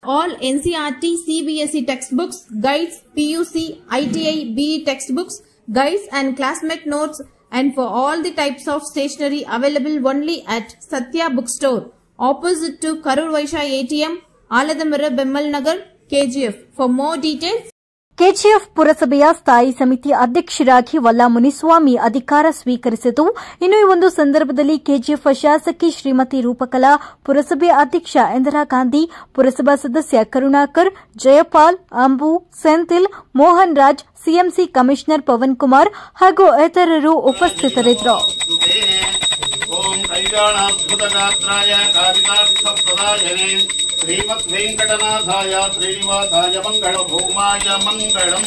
all NCERT, CBSE textbooks, guides, PUC, ITI, BE textbooks, guides and classmate notes, and for all the types of stationery available only at Satya Bookstore, opposite to Karur Vaishya ATM, Aladamara, Bemmal Nagar, KGF. For more details, KGF ಪುರಸಭೆಯ ಸ್ಥಾಯಿ ಸಮಿತಿ ಅಧ್ಯಕ್ಷರಾಗಿ ವಲ್ಲಾ ಮುನಿಸ್ವಾಮಿ ಅಧಿಕಾರ ಸ್ವೀಕರಿಸಿತು. ಇನ್ನು ಈ ಒಂದು ಸಂದರ್ಭದಲ್ಲಿ KGF ಶಾಸಕಿ ಶ್ರೀಮತಿ ರೂಪಕಲಾ, ಪುರಸಭೆ ಅಧ್ಯಕ್ಷ ಇಂದಿರಾ ಗಾಂಧಿ, ಪುರಸಭಾ ಸದಸ್ಯ ಕರುಣಾಕರ್, ಜಯಪಾಲ್, ಅಂಬು, ಸೆಂಥಿಲ್, ಮೋಹನ್ ರಾಜ್, ಸಿಎಂಸಿ ಕಮಿಷನರ್ ಪವನ್ ಕುಮಾರ್ ಹಾಗೂ ಇತರರು ಉಪಸ್ಥಿತರಿದ್ದರು. श्रीमद् वेंकटनाथाय श्रीनिवासाय मंगल भौमाय मंगलम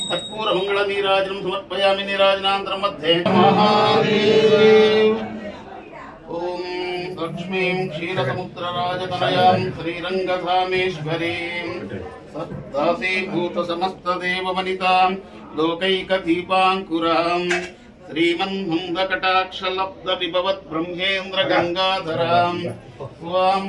कर्पूर मंगल नीराजनम समर्पयामि नीराजनांतर मध्ये महादेव ओम लक्ष्मीं क्षीरसमुद्रराजतनयां श्रीरंगधामेश्वरीं सत्तासी भूत समस्त देववनितां लोकैकदीपांकुरां श्रीमन्मन्दकटाक्षलब्ध विभवत् ब्रह्मेन्द्र गंगाधरां स्वाम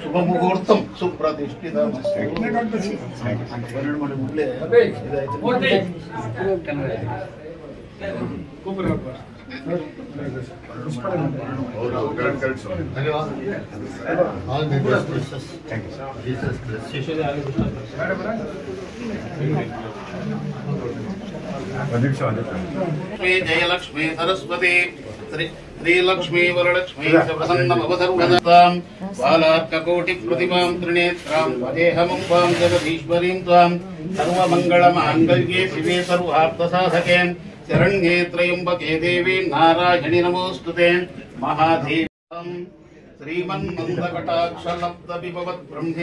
शुभमुहूर्तम सुप्रतिष्ठित जयलक्ष्मी सरस्वती श्रीलक्ष्मी वरलक्ष्मी प्रसन्नमवसर्वदां बालार्ककोटि प्रतिमां त्रिनेत्रां वदेहमुम्बां जगदीश्वरीं त्वां सर्वमङ्गलमाङ्गल्ये शिवे सर्वार्थसाधके शरण्ये त्र्यम्बके देवी नारायणि नमोस्तुते महादेवी श्रीमन्मन्दकटाक्षलब्ध विभवत् ब्रह्मे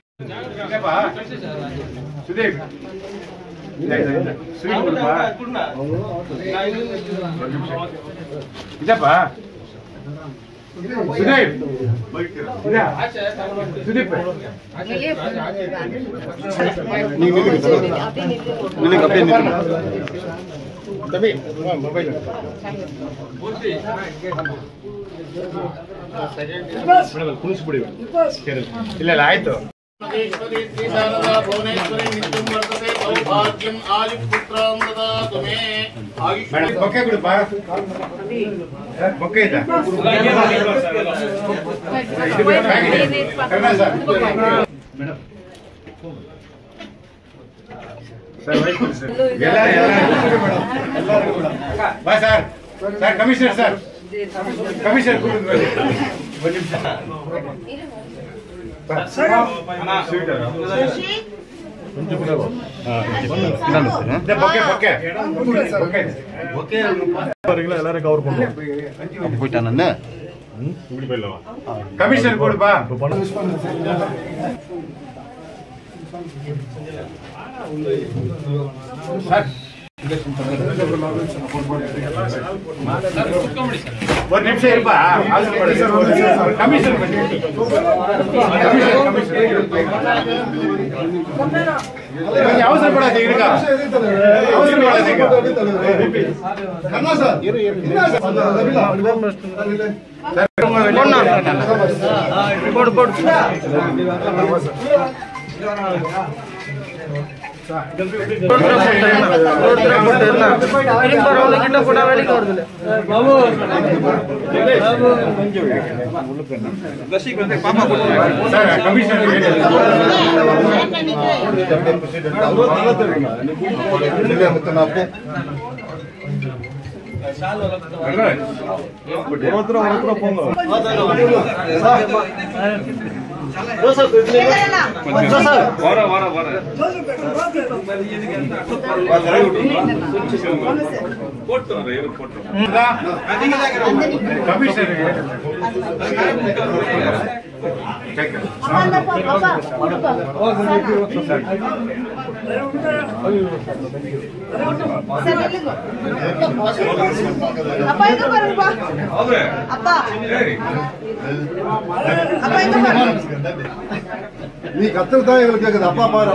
सुदेव ಇಲ್ಲ ಆಯ್ತು ಭುವನೇಶ್ವರಿ ನಿತ್ಯಂ ವರ್ತತೆ ಸೌಭಾಗ್ಯಂ ಆಯುಪುತ್ರಂ ದದಾತು ಮೇ ಬೊಕ್ಕೆ ಬಿಡಪ್ಪ ಬೊಕ್ಕೆ ಇದೆ ಬಾ sir sir commissioner sir commissioner commissioner ಕೊಡು ಬಾ ಒಂದು ನಿಮಿಷ ಇರ್ಬ ಕಮಿಷನ್ ಅವಸರ ಪಡೋದು ಈಗ ಅವಸರ ಪಡೋದು ನೀ ಕತ್ತರ್ತಾ ಅಪ್ಪ ಪಾರ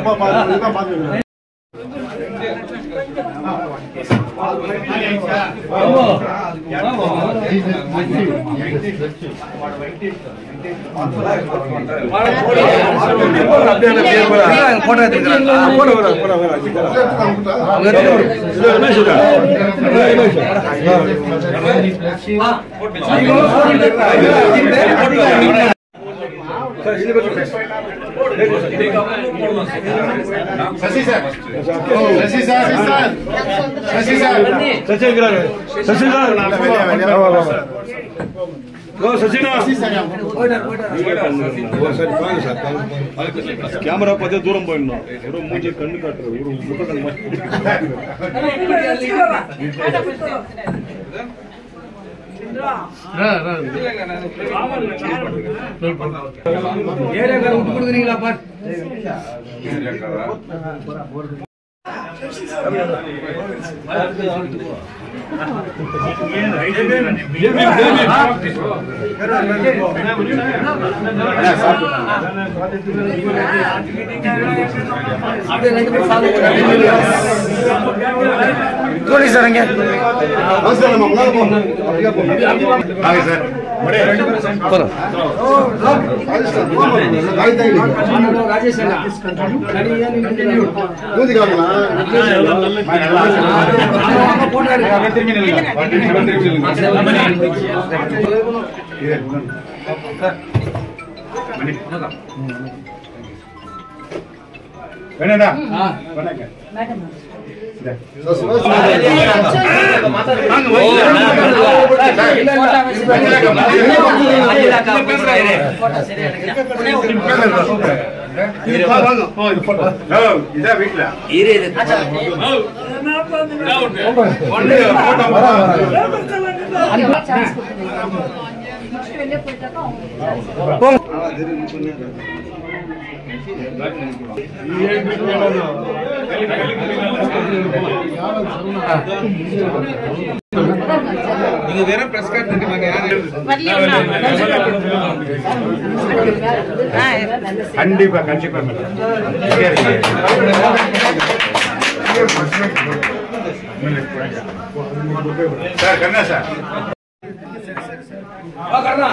கேமரா பார்த்தா தூரம் போயிடணும். ஒரு மூஞ்சி கண்ணு காட்டுற ஒரு முகம் நீங்க வேற பிரஸ் கார்டு நினைப்பாங்க கண்டிப்பா கண்டிப்பா சார் கண்ணா சார் கண்ணா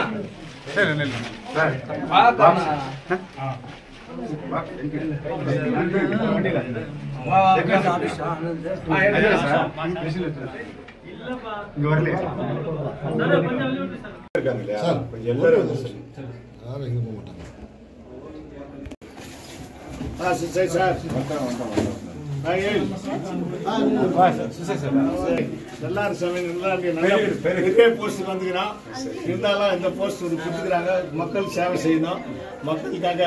சரி சார் மக்கள் சேவை செய்யணும். மக்களுக்காக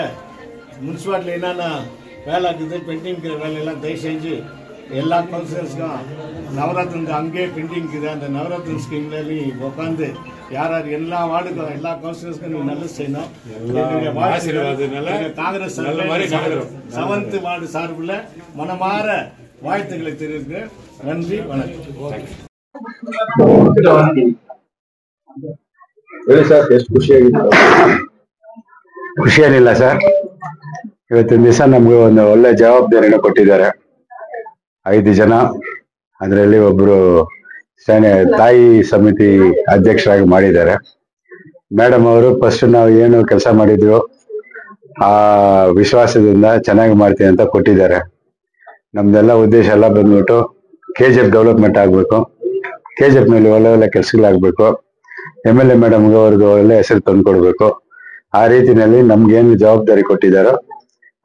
முனிசிபாலிட்டியில் என்னென்ன வேலை இருக்குது, பெண்டிங் வேலையெல்லாம் தயவு செஞ்சு எல்லா கவுன்சிலர்ஸ்க்கும் நவரத்ன அங்கேயே பெண்டிங் இருக்குது. அந்த நவரத்ன ஸ்கீம்லையும் உட்காந்து யார் யார் எல்லா வார்டுக்கும் எல்லா கவுன்சிலர்ஸ்க்கும் நீங்கள் நல்லது செய்யணும். காங்கிரஸ் 7th வார்டு சார்பில் மனமாற வாழ்த்துக்களை தெரிவிக்கிறேன். நன்றி, வணக்கம். ಖುಷಿ ಏನಿಲ್ಲ ಸರ್. ಇವತ್ತಿನ ದಿವಸ ನಮ್ಗೆ ಒಂದು ಒಳ್ಳೆ ಜವಾಬ್ದಾರಿನ ಕೊಟ್ಟಿದ್ದಾರೆ. 5 ಜನ, ಅದರಲ್ಲಿ ಒಬ್ರು ತಾಯಿ ಸಮಿತಿ ಅಧ್ಯಕ್ಷರಾಗಿ ಮಾಡಿದ್ದಾರೆ. ಮೇಡಮ್ ಅವರು ಫಸ್ಟ್ ನಾವು ಏನು ಕೆಲಸ ಮಾಡಿದ್ವಿ ಆ ವಿಶ್ವಾಸದಿಂದ ಚೆನ್ನಾಗಿ ಮಾಡ್ತೀವಿ ಅಂತ ಕೊಟ್ಟಿದ್ದಾರೆ. ನಮ್ದೆಲ್ಲ ಉದ್ದೇಶ ಎಲ್ಲ ಬಂದ್ಬಿಟ್ಟು KGF ಡೆವಲಪ್ಮೆಂಟ್ ಆಗ್ಬೇಕು, KGF ಮೇಲೆ ಒಳ್ಳೆ ಒಳ್ಳೆ ಕೆಲಸಗಳಾಗಬೇಕು, MLA ಮೇಡಮ್ಗೆ ಅವ್ರಿಗೆ ಒಳ್ಳೆ ಹೆಸರು ತಂದ್ಕೊಡ್ಬೇಕು. ಆ ರೀತಿಯಲ್ಲಿ ನಮ್ಗೇನು ಜವಾಬ್ದಾರಿ ಕೊಟ್ಟಿದ್ದಾರೋ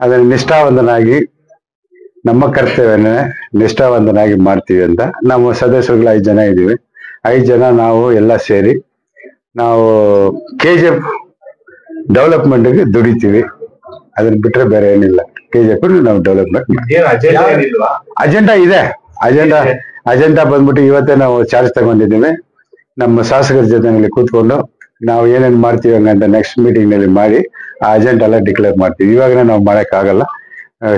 ಅದನ್ನ ನಿಷ್ಠಾವಂತನಾಗಿ ನಮ್ಮ ಕರ್ತವ್ಯನ ನಿಷ್ಠಾವಂತನಾಗಿ ಮಾಡ್ತೀವಿ ಅಂತ ನಮ್ಮ ಸದಸ್ಯರುಗಳು 5 ಜನ ಇದ್ದೀವಿ. 5 ಜನ ನಾವು ಎಲ್ಲ ಸೇರಿ ನಾವು KGF ಡೆವಲಪ್ಮೆಂಟ್ಗೆ ದುಡಿತೀವಿ. ಅದನ್ನ ಬಿಟ್ರೆ ಬೇರೆ ಏನಿಲ್ಲ. KGF ನಾವು ಡೆವಲಪ್ಮೆಂಟ್ ಅಜೆಂಡಾ ಇದೆ. ಅಜೆಂಡಾ ಬಂದ್ಬಿಟ್ಟು ಇವತ್ತೇ ನಾವು ಚಾರ್ಜ್ ತಗೊಂಡಿದ್ದೀವಿ. ನಮ್ಮ ಶಾಸಕರ ಜೊತೆನಲ್ಲಿ ಕೂತ್ಕೊಂಡು ನಾವು ಏನೇನು ಮಾಡ್ತೀವಿ ಹಂಗಂತ ನೆಕ್ಸ್ಟ್ ಮೀಟಿಂಗ್ ನಲ್ಲಿ ಮಾಡಿ ಆ ಅಜೆಂಡಾ ಎಲ್ಲ ಡಿಕ್ಲೇರ್ ಮಾಡ್ತೀವಿ. ಇವಾಗನೇ ನಾವು ಮಾಡಕ್ ಆಗಲ್ಲ.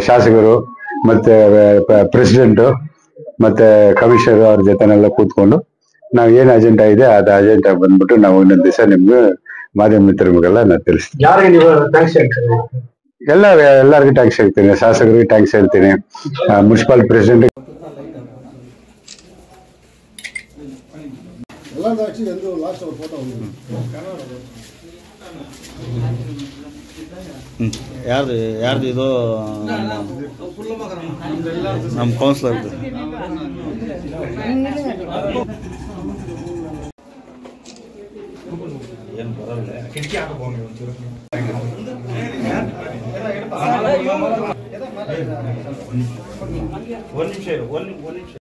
ಶಾಸಕರು ಮತ್ತೆ ಪ್ರೆಸಿಡೆಂಟ್ ಮತ್ತೆ ಕಮಿಷನರ್ ಅವ್ರ ಜೊತೆನೆಲ್ಲ ಕೂತ್ಕೊಂಡು ನಾವು ಏನ್ ಅಜೆಂಡಾ ಇದೆ ಅದ ಅಜೆಂಡಾ ಬಂದ್ಬಿಟ್ಟು ನಾವು ಇನ್ನೊಂದು ದಿವಸ ನಿಮ್ಗೆ ಮಾಧ್ಯಮ ಮಿತ್ರರಿಗೆಲ್ಲ ನಾನು ತಿಳಿಸ್ತೀನಿ. ಎಲ್ಲರಿಗೂ ಟ್ಯಾಂಕ್ಸ್ ಹೇಳ್ತೀನಿ. ಶಾಸಕರಿಗೆ ಟ್ಯಾಂಕ್ಸ್ ಹೇಳ್ತೀನಿ. ಮುನ್ಸಿಪಲ್ ಪ್ರೆಸಿಡೆಂಟ್ ಯಾರ್ದು ಇದು ನಮ್ಮ ಕೌನ್ಸಿಲರ್ ಏನು ಬರಲ್ಲ ಒಂದು ನಿಮಿಷ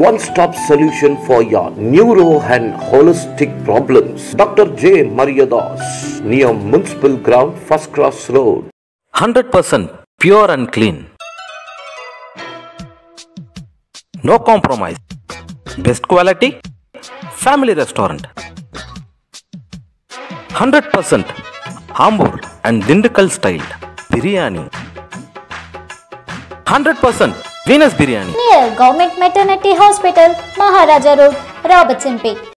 One-stop solution for your neuro and holistic problems. Dr. J. Mariadas, near Municipal Ground, First Cross Road. 100% pure and clean. No compromise. Best quality. Family restaurant. 100% Ambur and Dindukal style biryani. 100% Venus biryani. Near Government Maternity Hospital, Maharaja Road, Robertson Bay.